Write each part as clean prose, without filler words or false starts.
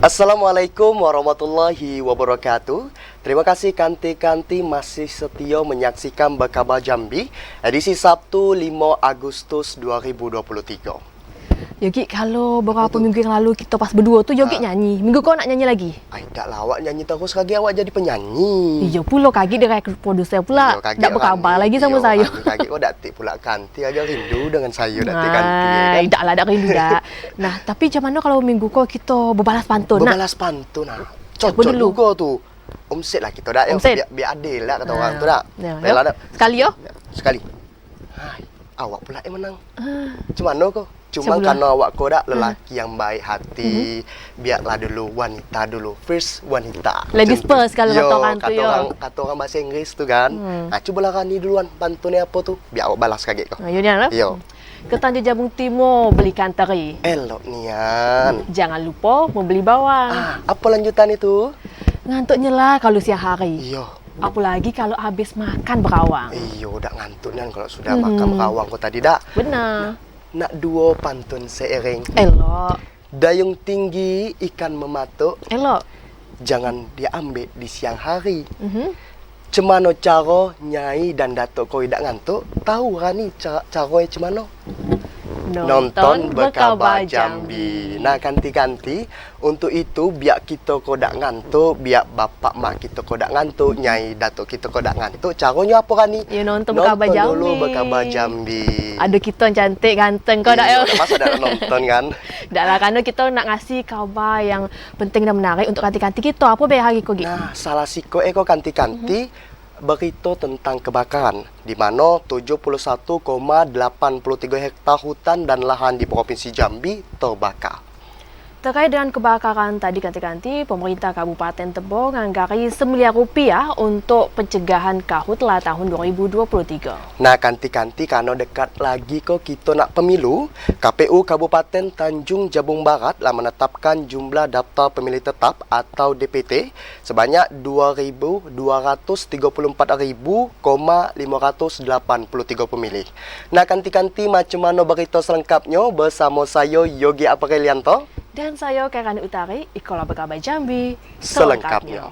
Assalamualaikum warahmatullahi wabarakatuh. Terima kasih Kanti-Kanti masih setia menyaksikan Berkabar Jambi edisi Sabtu 5 Agustus 2023. Yogi, kalau beberapa minggu yang lalu kita pas berdua tu Yogi nyanyi. Minggu kau nak nyanyi lagi? Ay, tak lah, awak nyanyi terus lagi, awak jadi penyanyi. Iya pula, kaki dia produser pula. Tak berkabar lagi sama saya. Kaki kau datik pula Kanti aja rindu dengan saya datik Kanti. Kan? Tak lah, tak rindu dah. Nah, tapi macam mana kalau minggu kau kita berbalas pantun? Berbalas pantun nah. Cocok juga tu. Omset lah kita dah. Biar adil lah kata orang tu dah. Sekali yo. Sekali. Hai, awak pula yang menang. Macam mana kau? Cuma karena awak kau dah lelaki yang baik hati, biarlah dulu wanita dulu. First wanita. Ladies first kalau kata orang tu yo. Kata orang bahasa Inggeris tu kan. Nah, cubalah Rani duluan pantunnya apa tu? Biar awak balas kaget kau. Ayo dia lah. Yo. Ke Tanjung Jabung Timur belikan teri. Elok nian. Jangan lupa membeli bawang. Apa lanjutan itu? Ngantuknya lah kalau siang hari. Iyo. Apalagi kalau habis makan berawang. Iyo, dak ngantuk nian kalau sudah makan berawang kau tadi dak. Benar. Nak dua pantun seiring. Elok. Dayung tinggi ikan mematuk. Elok. Jangan diambil di siang hari. Cemano cara Nyai dan Datuk kau tidak ngantuk? Tahu Rani caranya cemano? Nonton Berkabar Jambi. Nah, Kanti-Kanti, untuk itu biar kita kau tak ngantuk, biar bapak mak kita kau tak ngantuk, Nyai Datuk kita kau tak ngantuk, caranya apa Rani? Ya, nonton Berkabar Jambi. Nonton dulu Berkabar Jambi. Ada kita cantik, ganteng kau tak ya? Masa dah nonton kan? Dah lah, kerana kita nak ngasih khabar yang penting dan menarik untuk Kanti-Kanti kita. Apa biar hari kau gitu? Nah, salah siko kau Kanti-Kanti berita tentang kebakaran di mana 71,83 hektar hutan dan lahan di Provinsi Jambi terbakar. Terkait dengan kebakaran tadi Kanti-Kanti, pemerintah Kabupaten Tebong anggarai Rp1 miliar untuk pencegahan karhutla tahun 2023. Nah, Kanti-Kanti, karena dekat lagi kok kita nak pemilu, KPU Kabupaten Tanjung Jabung Barat telah menetapkan jumlah daftar pemilih tetap atau DPT sebanyak 2,234,583 pemilih. Nah, Kanti-Kanti, macam mana berita selengkapnya bersama saya Yogi Aprilianto dan saya Karani Utari, Ikola Berkabar Jambi selengkapnya.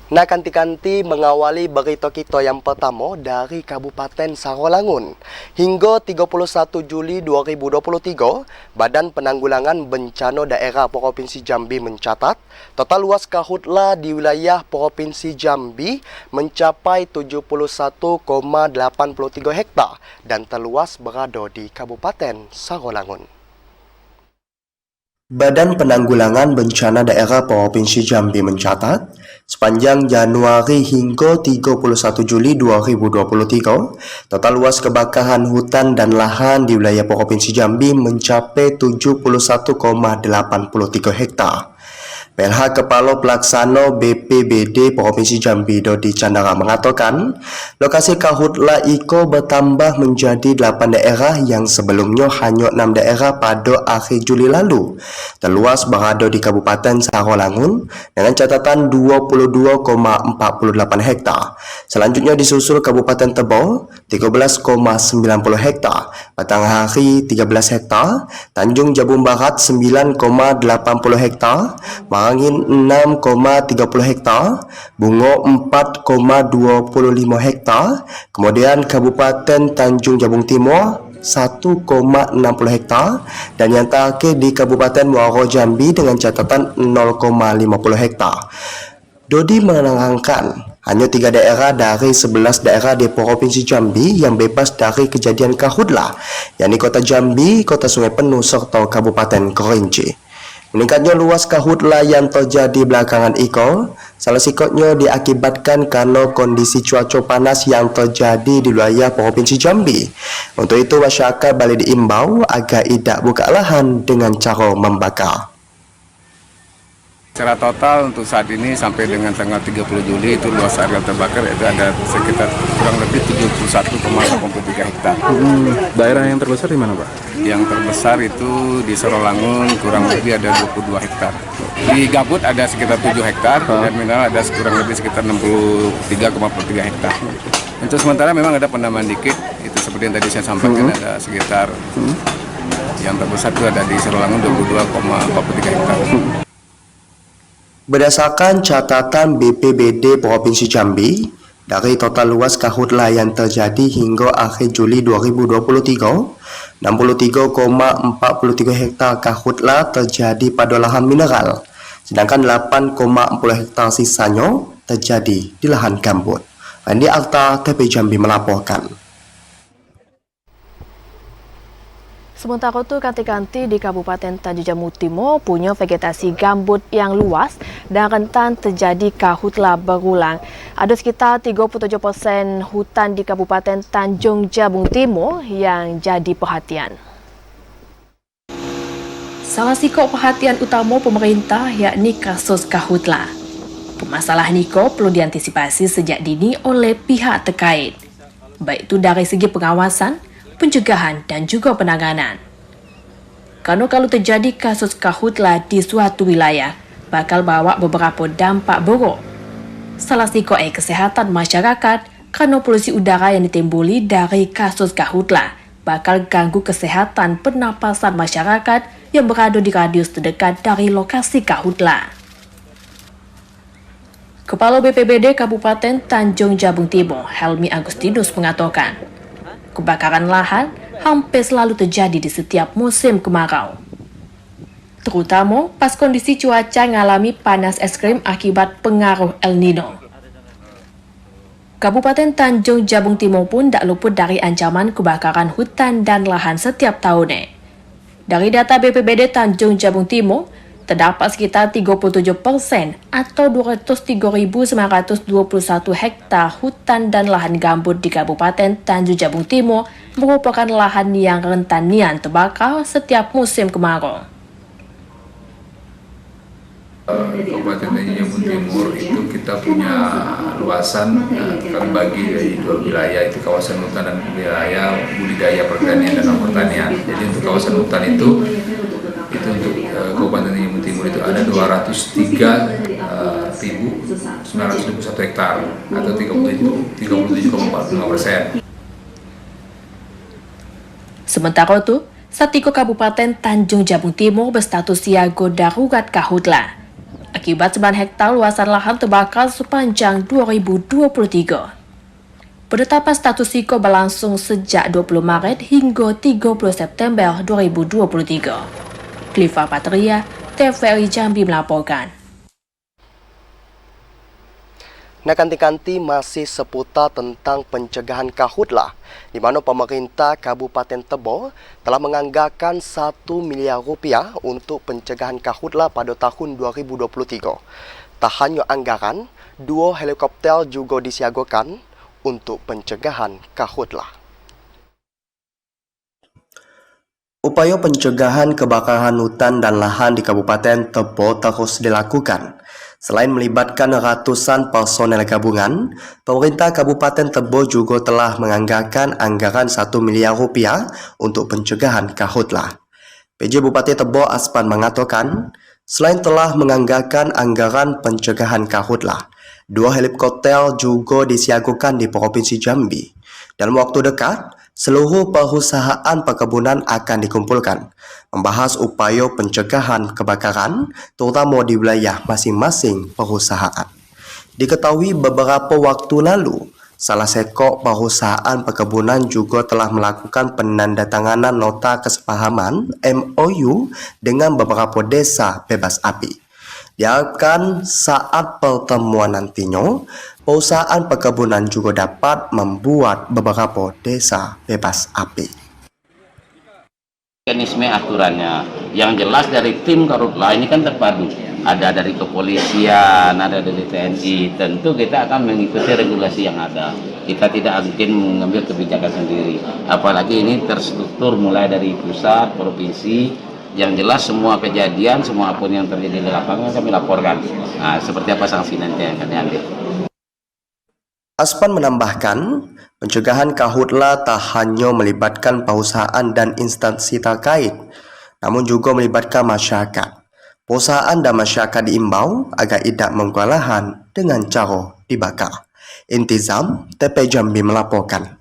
Nah, Kanti-Kanti, mengawali berita kita yang pertama dari Kabupaten Sarolangun. Hingga 31 Juli 2023, Badan Penanggulangan Bencana Daerah Provinsi Jambi mencatat total luas karhutla di wilayah Provinsi Jambi mencapai 71,83 hektar dan terluas berada di Kabupaten Sarolangun. Badan Penanggulangan Bencana Daerah Provinsi Jambi mencatat, sepanjang Januari hingga 31 Juli 2023, total luas kebakaran hutan dan lahan di wilayah Provinsi Jambi mencapai 71,83 hektar. PLH Kepala Pelaksana BPBD Provinsi Jambi Dodi Chandra mengatakan, lokasi karhutla IKO bertambah menjadi 8 daerah yang sebelumnya hanya 6 daerah pada akhir Juli lalu. Terluas berada di Kabupaten Sarolangun dengan catatan 22,48 hektar. Selanjutnya disusul Kabupaten Tebong 13,90 hektar, Batanghari 13 hektar, Tanjung Jabung Barat 9,80 hektar, Marangin 6,30 hektar, Bungo 4,25 hektar, kemudian Kabupaten Tanjung Jabung Timur 1,60 hektar, dan yang terakhir di Kabupaten Muaro Jambi dengan catatan 0,50 hektar. Dodi menerangkan, hanya 3 daerah dari 11 daerah di Provinsi Jambi yang bebas dari kejadian karhutla, yakni Kota Jambi, Kota Sungai Penuh, serta Kabupaten Kerinci. Meningkatnya luas karhutla yang terjadi belakangan IKO, salah sikotnya diakibatkan karena kondisi cuaca panas yang terjadi di wilayah Provinsi Jambi. Untuk itu, masyarakat balik diimbau agar tidak buka lahan dengan cara membakar. Secara total untuk saat ini sampai dengan tanggal 30 Juli itu luas area terbakar itu ada sekitar kurang lebih 71,83 hektar. Daerah yang terbesar di mana, Pak? Yang terbesar itu di Sarolangun kurang lebih ada 22 hektar. Di gambut ada sekitar 7 hektar dan mineral ada kurang lebih sekitar 63,3 hektar. Untuk sementara memang ada penambahan dikit, itu seperti yang tadi saya sampaikan ada sekitar yang terbesar itu ada di Serolangun 22,43 hektar. Berdasarkan catatan BPBD Provinsi Jambi, dari total luas karhutla yang terjadi hingga akhir Juli 2023, 63,43 hektar karhutla terjadi pada lahan mineral, sedangkan 8,40 hektar sisanya terjadi di lahan gambut. Randy Arta, TP Jambi melaporkan. Sementara itu, kanti-kanti di Kabupaten Tanjung Jabung Timur punya vegetasi gambut yang luas dan rentan terjadi karhutla berulang. Ada sekitar 37% hutan di Kabupaten Tanjung Jabung Timur yang jadi perhatian. Salah satu perhatian utama pemerintah yakni kasus karhutla. Permasalahan ini perlu diantisipasi sejak dini oleh pihak terkait, baik itu dari segi pengawasan, pencegahan, dan juga penanganan. Karena kalau terjadi kasus karhutla di suatu wilayah, bakal bawa beberapa dampak buruk. Salah satu kesehatan masyarakat, karena polusi udara yang ditimbuli dari kasus karhutla, bakal ganggu kesehatan pernapasan masyarakat yang berada di radius terdekat dari lokasi karhutla. Kepala BPBD Kabupaten Tanjung Jabung Timur, Helmi Agustinus mengatakan, kebakaran lahan hampir selalu terjadi di setiap musim kemarau. Terutama pas kondisi cuaca ngalami panas ekstrim akibat pengaruh El Nino. Kabupaten Tanjung Jabung Timur pun tak luput dari ancaman kebakaran hutan dan lahan setiap tahunnya. Dari data BPBD Tanjung Jabung Timur, terdapat sekitar 37% atau 203.921 hektar hutan dan lahan gambut di Kabupaten Tanjung Jabung Timur merupakan lahan yang rentan terbakar setiap musim kemarau. Kabupaten Tanjung Jabung Timur itu kita punya luasan kami bagi dari 2 wilayah, itu kawasan hutan dan wilayah budidaya pertanian dan pertanian. Jadi untuk kawasan hutan itu untuk Kabupaten Tanjung Jabung Timur itu ada 203.921 hektar atau 37,45%. Sementara itu, Satiko Kabupaten Tanjung Jabung Timur berstatus siaga darurat karhutla. Akibat 9 hektar luasan lahan terbakar sepanjang 2023. Penetapan status SIKO berlangsung sejak 20 Maret hingga 30 September 2023. Cliva Patria, TVRI Jambi melaporkan. Nah, kanti-kanti masih seputar tentang pencegahan karhutla, di mana pemerintah Kabupaten Tebo telah menganggarkan 1 miliar rupiah untuk pencegahan karhutla pada tahun 2023. Tak hanya anggaran, 2 helikopter juga disiagakan untuk pencegahan karhutla. Upaya pencegahan kebakaran hutan dan lahan di Kabupaten Tebo terus dilakukan. Selain melibatkan ratusan personel gabungan, pemerintah Kabupaten Tebo juga telah menganggarkan anggaran 1 miliar rupiah untuk pencegahan karhutla. PJ Bupati Tebo Aspan mengatakan, selain telah menganggarkan anggaran pencegahan karhutla, 2 helikopter juga disiagakan di Provinsi Jambi. Dalam waktu dekat, seluruh perusahaan perkebunan akan dikumpulkan, membahas upaya pencegahan kebakaran, terutama di wilayah masing-masing perusahaan. Diketahui beberapa waktu lalu, salah satu perusahaan perkebunan juga telah melakukan penandatanganan nota kesepahaman MOU dengan beberapa desa bebas api. Diharapkan saat pertemuan nantinya, perusahaan perkebunan juga dapat membuat beberapa desa bebas api. Mekanisme aturannya yang jelas dari tim karhutla ini kan terpadu, ada dari kepolisian, ada dari TNI. Tentu kita akan mengikuti regulasi yang ada, kita tidak mungkin mengambil kebijakan sendiri, apalagi ini terstruktur mulai dari pusat, provinsi. Yang jelas semua kejadian, semua apapun yang terjadi di lapangan kami laporkan. Nah, seperti apa sanksi nanti yang akan diambil. Aspan menambahkan, pencegahan karhutla tak hanya melibatkan perusahaan dan instansi terkait, namun juga melibatkan masyarakat. Perusahaan dan masyarakat diimbau agar tidak menjual lahan dengan cara dibakar. Intizam, TP Jambi melaporkan.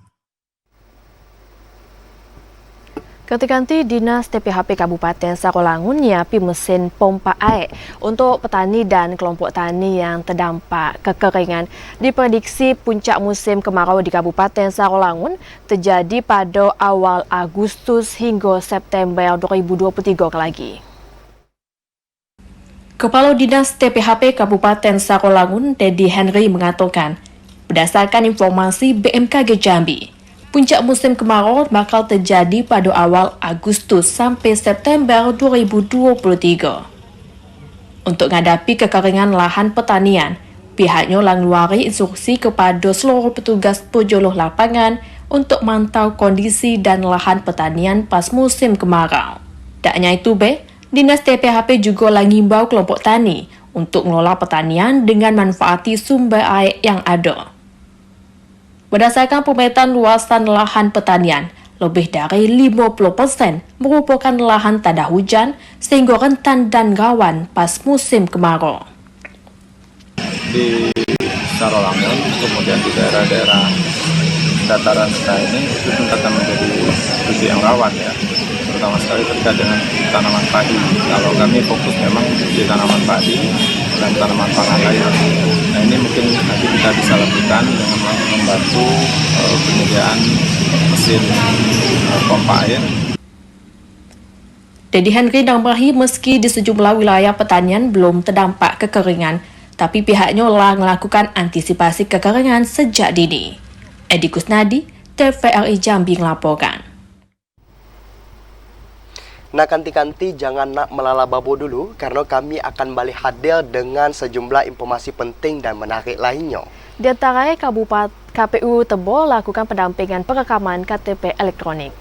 Ganti-ganti Dinas TPHP Kabupaten Sarolangun nyiapi mesin pompa air untuk petani dan kelompok tani yang terdampak kekeringan. Diprediksi puncak musim kemarau di Kabupaten Sarolangun terjadi pada awal Agustus hingga September 2023 lagi. Kepala Dinas TPHP Kabupaten Sarolangun, Dedi Henry mengatakan, berdasarkan informasi BMKG Jambi, puncak musim kemarau bakal terjadi pada awal Agustus sampai September 2023. Untuk menghadapi kekeringan lahan pertanian, pihaknya mengeluarkan instruksi kepada seluruh petugas penjuluh lapangan untuk mantau kondisi dan lahan pertanian pas musim kemarau. Tak hanya itu, Dinas TPHP juga mengimbau kelompok tani untuk mengelola pertanian dengan manfaati sumber air yang ada. Berdasarkan pemetaan luasan lahan pertanian, lebih dari 50% merupakan lahan tak ada hujan sehingga rentan dan rawan pas musim kemarau. Di Sarolangun, kemudian di daerah-daerah dataran rendah ini itu akan menjadi titik yang rawan ya, terutama sekali terkait dengan tanaman padi. Kalau kami fokus memang di tanaman padi dan tanaman pangan lain. Nah ini mungkin nanti kita bisa lakukan dengan membantu penyediaan mesin pompa air. Dedi Henry nambahi meski di sejumlah wilayah pertanian belum terdampak kekeringan, tapi pihaknya telah melakukan antisipasi kekeringan sejak dini. Edi Kusnadi, TVRI Jambi melaporkan. Nah, kanti-kanti jangan nak melalababo dulu karena kami akan balik hadir dengan sejumlah informasi penting dan menarik lainnya. Di antaranya KPU Tebo lakukan pendampingan perekaman KTP elektronik.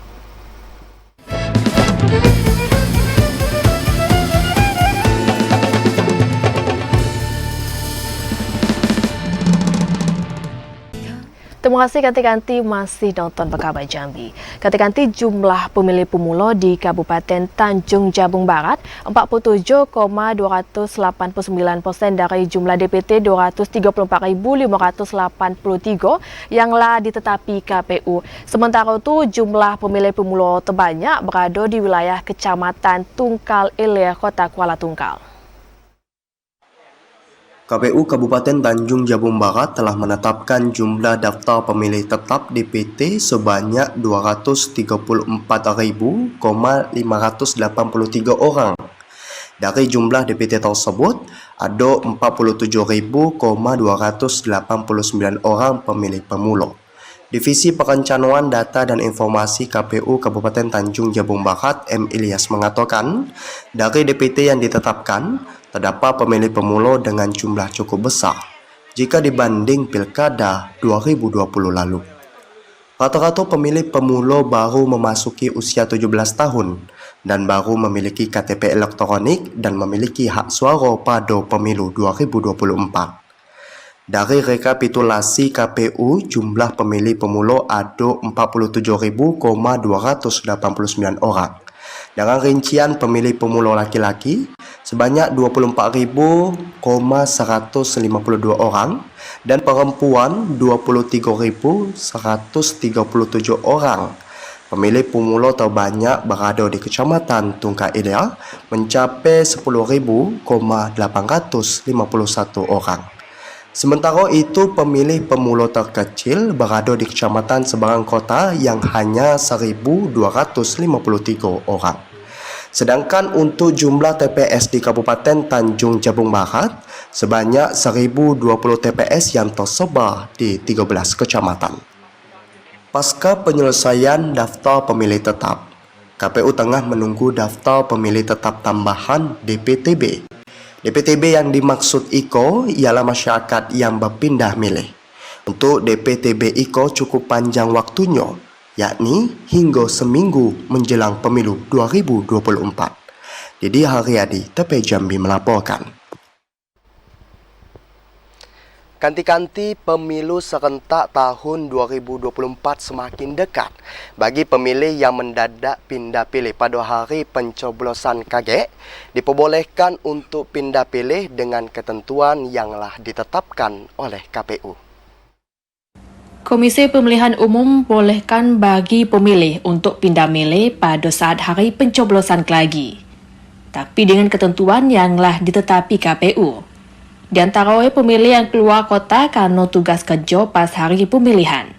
Terima kasih ganti-ganti masih nonton Berkabar Jambi. Ganti-ganti jumlah pemilih pemula di Kabupaten Tanjung Jabung Barat 47,289% dari jumlah DPT 234.583 yang telah ditetapi KPU. Sementara itu jumlah pemilih pemula terbanyak berada di wilayah Kecamatan Tungkal Ilir, Kota Kuala Tungkal. KPU Kabupaten Tanjung Jabung Barat telah menetapkan jumlah daftar pemilih tetap DPT sebanyak 234.583 orang. Dari jumlah DPT tersebut, ada 47.289 orang pemilih pemula. Divisi Perencanaan Data dan Informasi KPU Kabupaten Tanjung Jabung Barat M. Ilyas mengatakan, dari DPT yang ditetapkan, terdapat pemilih pemula dengan jumlah cukup besar jika dibanding Pilkada 2020 lalu. Rata-rata pemilih pemula baru memasuki usia 17 tahun dan baru memiliki KTP elektronik dan memiliki hak suara pada pemilu 2024. Dari rekapitulasi KPU, jumlah pemilih pemula ada 47.289 orang. Dengan rincian pemilih pemula laki-laki sebanyak 24.152 orang dan perempuan 23.137 orang. Pemilih pemula terbanyak berada di Kecamatan Tungkal Ilir mencapai 10.851 orang. Sementara itu, pemilih pemula terkecil berada di Kecamatan Seberang Kota yang hanya 1.253 orang. Sedangkan untuk jumlah TPS di Kabupaten Tanjung Jabung Barat, sebanyak 1.020 TPS yang tersebar di 13 kecamatan. Pasca penyelesaian daftar pemilih tetap, KPU tengah menunggu daftar pemilih tetap tambahan DPTB. DPTB yang dimaksud IKO ialah masyarakat yang berpindah milih. Untuk DPTB IKO cukup panjang waktunya, yakni hingga seminggu menjelang pemilu 2024. Didi Haryadi, TP Jambi melaporkan. Kanti-kanti pemilu serentak tahun 2024 semakin dekat. Bagi pemilih yang mendadak pindah pilih pada hari pencoblosan kaget, diperbolehkan untuk pindah pilih dengan ketentuan yang telah ditetapkan oleh KPU. Komisi Pemilihan Umum bolehkan bagi pemilih untuk pindah milih pada saat hari pencoblosan kelagi, tapi dengan ketentuan yang telah ditetapi KPU. Di antara pemilih yang keluar kota karena tugas kerja pas hari pemilihan.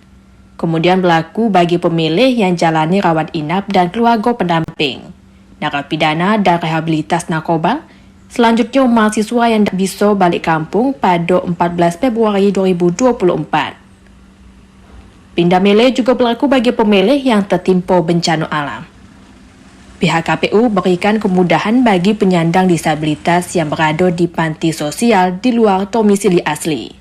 Kemudian berlaku bagi pemilih yang jalani rawat inap dan keluarga pendamping, narapidana dan rehabilitas narkoba. Selanjutnya, mahasiswa yang tak bisa balik kampung pada 14 Februari 2024. Pindah milih juga berlaku bagi pemilih yang tertimpa bencana alam. Pihak KPU berikan kemudahan bagi penyandang disabilitas yang berada di panti sosial di luar domisili asli.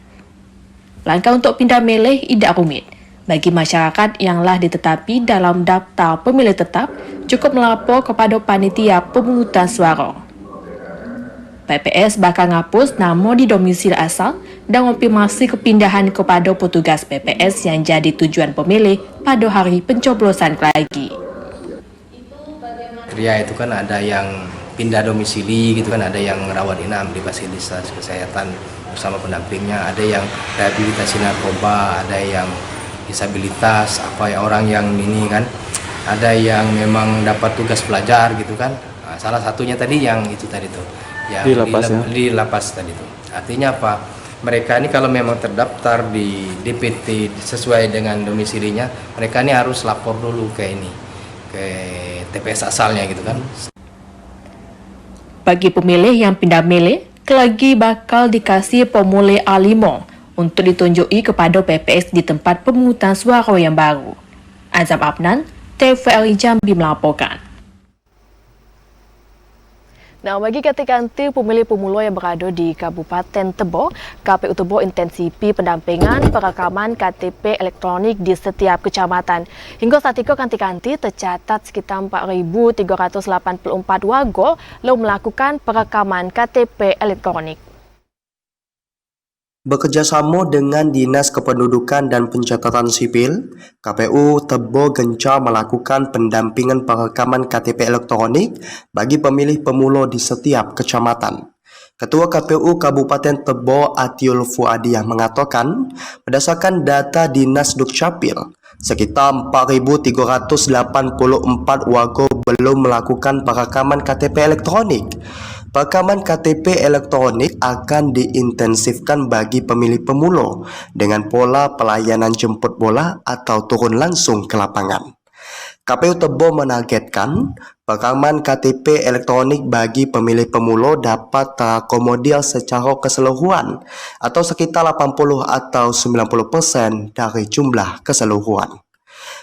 Langkah untuk pindah milih tidak rumit. Bagi masyarakat yang telah ditetapi dalam daftar pemilih tetap, cukup melapor kepada panitia pemungutan suara. PPS bakal ngapus nama di domisili asal dan konfirmasi kepindahan kepada petugas PPS yang jadi tujuan pemilih pada hari pencoblosan lagi. Kriteria itu kan ada yang pindah domisili gitu kan, ada yang rawat inap di fasilitas kesehatan bersama pendampingnya, ada yang rehabilitasi narkoba, ada yang disabilitas, orang yang ini kan, ada yang memang dapat tugas pelajar gitu kan. Nah, salah satunya tadi yang itu tadi tuh, yang di lapas tadi tuh. Artinya apa? Mereka ini kalau memang terdaftar di DPT sesuai dengan domisilinya, mereka ini harus lapor dulu ke TPS asalnya gitu kan. Bagi pemilih yang pindah milih, kelagi bakal dikasih formulir A5 untuk ditunjuki kepada PPS di tempat pemungutan suara yang baru. Azam Abnan, TVRI Jambi melaporkan. Nah, bagi kanti-kanti pemilih pemula yang berada di Kabupaten Tebo, KPU Tebo intensifi pendampingan perekaman KTP elektronik di setiap kecamatan. Hingga saat itu kanti-kanti tercatat sekitar 4.384 warga lalu melakukan perekaman KTP elektronik. Bekerjasama dengan Dinas Kependudukan dan Pencatatan Sipil, KPU Tebo gencar melakukan pendampingan perekaman KTP elektronik bagi pemilih pemula di setiap kecamatan. Ketua KPU Kabupaten Tebo Atiul Fuadiah mengatakan, berdasarkan data Dinas Dukcapil, sekitar 4.384 warga belum melakukan perekaman KTP elektronik. Perekaman KTP elektronik akan diintensifkan bagi pemilih pemula dengan pola pelayanan jemput bola atau turun langsung ke lapangan. KPU Tebo menargetkan perekaman KTP elektronik bagi pemilih pemula dapat terakomodir secara keseluruhan atau sekitar 80 atau 90% dari jumlah keseluruhan.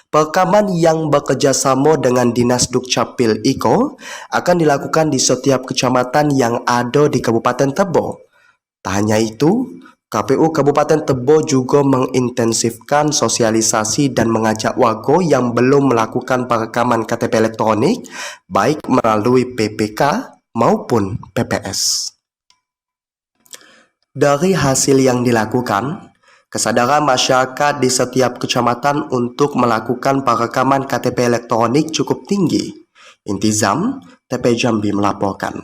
Perekaman yang bekerjasama dengan Dinas Dukcapil IKO akan dilakukan di setiap kecamatan yang ada di Kabupaten Tebo. Tak hanya itu, KPU Kabupaten Tebo juga mengintensifkan sosialisasi dan mengajak warga yang belum melakukan perekaman KTP elektronik, baik melalui PPK maupun PPS. Dari hasil yang dilakukan, kesadaran masyarakat di setiap kecamatan untuk melakukan perekaman KTP elektronik cukup tinggi. Intizam, TP Jambi melaporkan.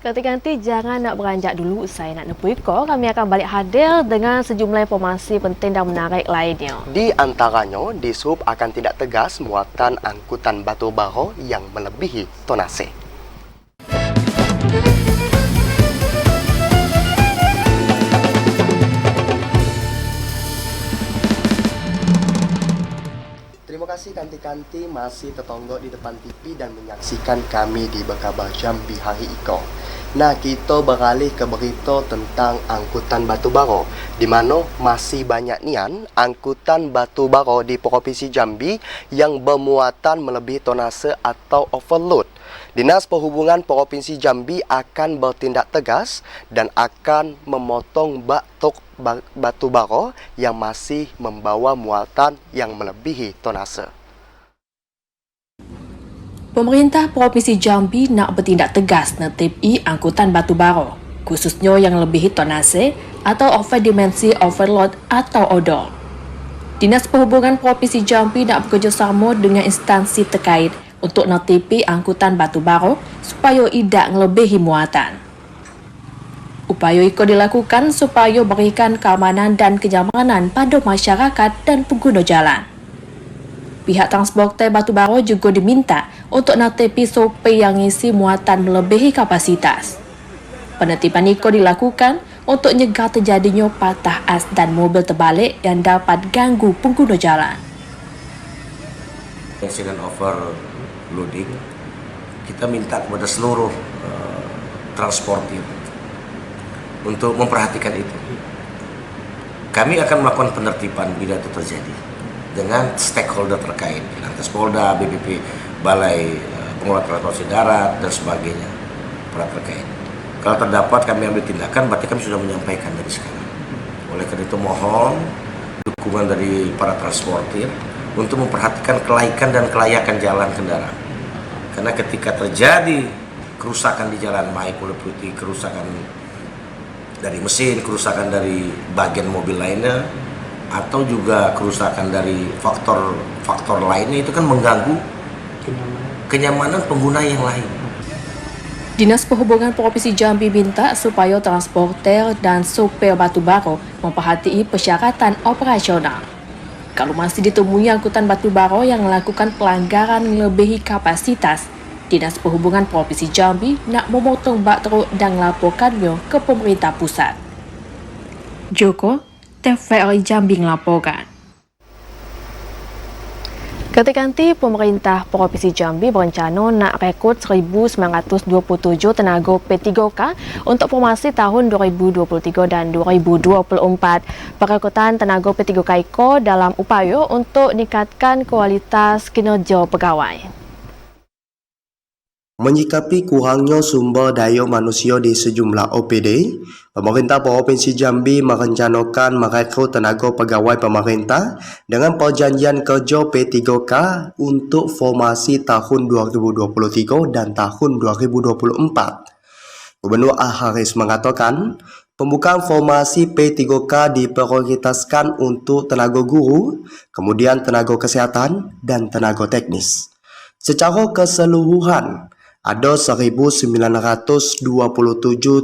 Kanti-kanti jangan nak beranjak dulu, saya nak nepuiko. Kami akan balik hadir dengan sejumlah informasi penting dan menarik lainnya. Di antaranya, Dishub akan tidak tegas muatan angkutan batu bara yang melebihi tonase. Terima kasih kanti-kanti masih tertonggok di depan TV dan menyaksikan kami di Berkabar Jambi hari Iko. Nah, kita beralih ke berita tentang angkutan batu bara, di mana masih banyak nian angkutan batu bara di Provinsi Jambi yang bermuatan melebihi tonase atau overload. Dinas Perhubungan Provinsi Jambi akan bertindak tegas dan akan memotong batu bara yang masih membawa muatan yang melebihi tonase. Pemerintah Provinsi Jambi nak bertindak tegas nertibi angkutan batu bara. khususnya yang melebihi tonase atau overdimensi overload atau odol. Dinas Perhubungan Provinsi Jambi nak bekerjasama dengan instansi terkait untuk nertipi angkutan batu bara supaya tidak melebihi muatan. Upaya itu dilakukan supaya berikan keamanan dan kenyamanan pada masyarakat dan pengguna jalan. Pihak transporter batubara juga diminta untuk nertipi sopir yang isi muatan melebihi kapasitas. Penertiban itu dilakukan untuk mencegah terjadinya patah as dan mobil terbalik yang dapat ganggu pengguna jalan. Insiden overloading, kita minta kepada seluruh transportir untuk memperhatikan itu. Kami akan melakukan penertiban bila itu terjadi dengan stakeholder terkait, Lantas Polda, BPP, Balai Pengelola Transportasi Darat, dan sebagainya, para terkait. Kalau terdapat kami ambil tindakan, berarti kami sudah menyampaikan dari sekarang. Oleh karena itu mohon dukungan dari para transportir untuk memperhatikan kelaikan dan kelayakan jalan kendaraan. Karena ketika terjadi kerusakan di jalan, baik meliputi kerusakan dari mesin, kerusakan dari bagian mobil lainnya, atau juga kerusakan dari faktor lainnya, itu kan mengganggu kenyamanan pengguna yang lain. Dinas Perhubungan Provinsi Jambi minta supaya transporter dan sopir batubara memperhatikan persyaratan operasional. Kalau masih ditemui angkutan batubara yang melakukan pelanggaran melebihi kapasitas, Dinas Perhubungan Provinsi Jambi nak memotong bak truk dan melaporkannya ke pemerintah pusat. Joko, TVRI Jambi melaporkan. Ketika pemerintah Provinsi Jambi berencana nak rekrut 1.927 tenaga P3K untuk formasi tahun 2023 dan 2024. Perekrutan tenaga P3K itu dalam upaya untuk meningkatkan kualitas kinerja pegawai. Menyikapi kurangnya sumber daya manusia di sejumlah OPD, pemerintah Provinsi Jambi merencanakan merekrut tenaga pegawai pemerintah dengan perjanjian kerja P3K untuk formasi tahun 2023 dan tahun 2024. Gubernur Al-Haris mengatakan, pembukaan formasi P3K diprioritaskan untuk tenaga guru, kemudian tenaga kesehatan dan tenaga teknis. Secara keseluruhan, ada 1.927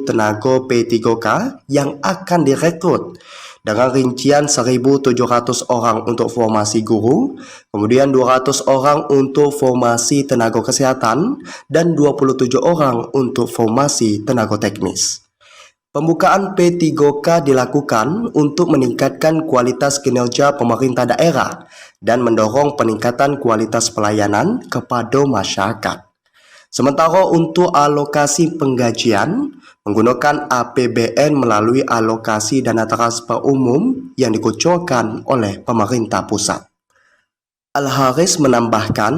tenaga P3K yang akan direkrut dengan rincian 1.700 orang untuk formasi guru, kemudian 200 orang untuk formasi tenaga kesehatan, dan 27 orang untuk formasi tenaga teknis. Pembukaan P3K dilakukan untuk meningkatkan kualitas kinerja pemerintah daerah dan mendorong peningkatan kualitas pelayanan kepada masyarakat. Sementara untuk alokasi penggajian, menggunakan APBN melalui alokasi dana transfer umum yang dikucurkan oleh pemerintah pusat. Al-Haris menambahkan,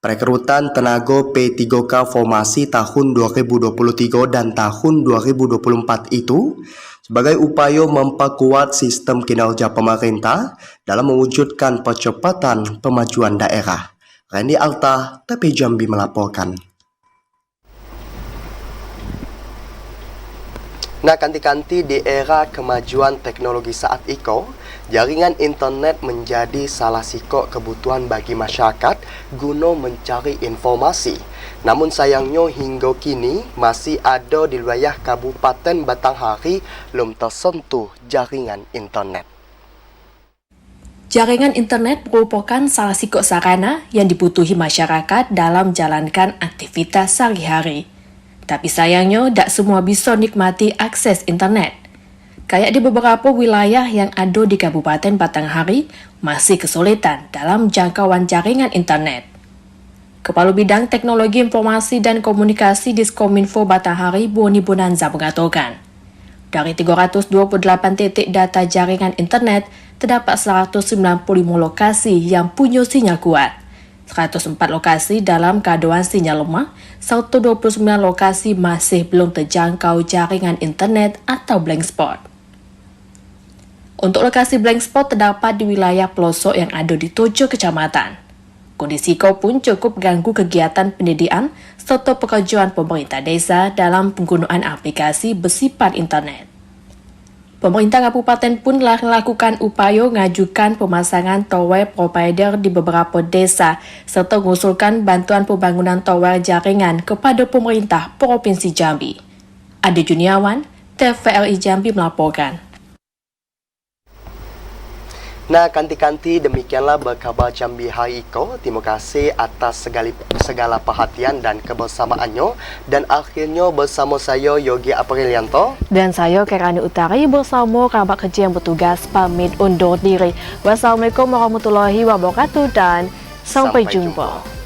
perekrutan tenaga P3K formasi tahun 2023 dan tahun 2024 itu sebagai upaya memperkuat sistem kinerja pemerintah dalam mewujudkan percepatan pemajuan daerah. Randy Alta, TP Jambi melaporkan. Nah, kanti-kanti di era kemajuan teknologi saat itu, jaringan internet menjadi salah satu kebutuhan bagi masyarakat guna mencari informasi. Namun sayangnya hingga kini masih ada di wilayah Kabupaten Batanghari belum tersentuh jaringan internet. Jaringan internet merupakan salah satu sarana yang dibutuhi masyarakat dalam menjalankan aktivitas sehari-hari. Tapi sayangnya, tak semua bisa nikmati akses internet. Kayak di beberapa wilayah yang ada di Kabupaten Batanghari, masih kesulitan dalam jangkauan jaringan internet. Kepala Bidang Teknologi Informasi dan Komunikasi Diskominfo Batanghari, Boni Bonanza mengatakan, dari 328 titik data jaringan internet, terdapat 195 lokasi yang punya sinyal kuat. 104 lokasi dalam keadaan sinyal lemah, 129 lokasi masih belum terjangkau jaringan internet atau blank spot. Untuk lokasi blank spot terdapat di wilayah pelosok yang ada di 7 kecamatan. Kondisi Iko pun cukup ganggu kegiatan pendidikan serta pekerjaan pemerintah desa dalam penggunaan aplikasi bersifat internet. Pemerintah kabupaten pun telah melakukan upaya mengajukan pemasangan tower provider di beberapa desa serta mengusulkan bantuan pembangunan tower jaringan kepada pemerintah Provinsi Jambi. Ade Juniawan, TVRI Jambi melaporkan. Nah, kanti-kanti demikianlah berkabar Jambi hari Iko. Terima kasih atas segala perhatian dan kebersamaannya. Dan akhirnya bersama saya Yogi Aprilianto. Dan saya Kerani Utari bersama kerabat kerja yang bertugas pamit undur diri. Wassalamualaikum warahmatullahi wabarakatuh dan sampai jumpa.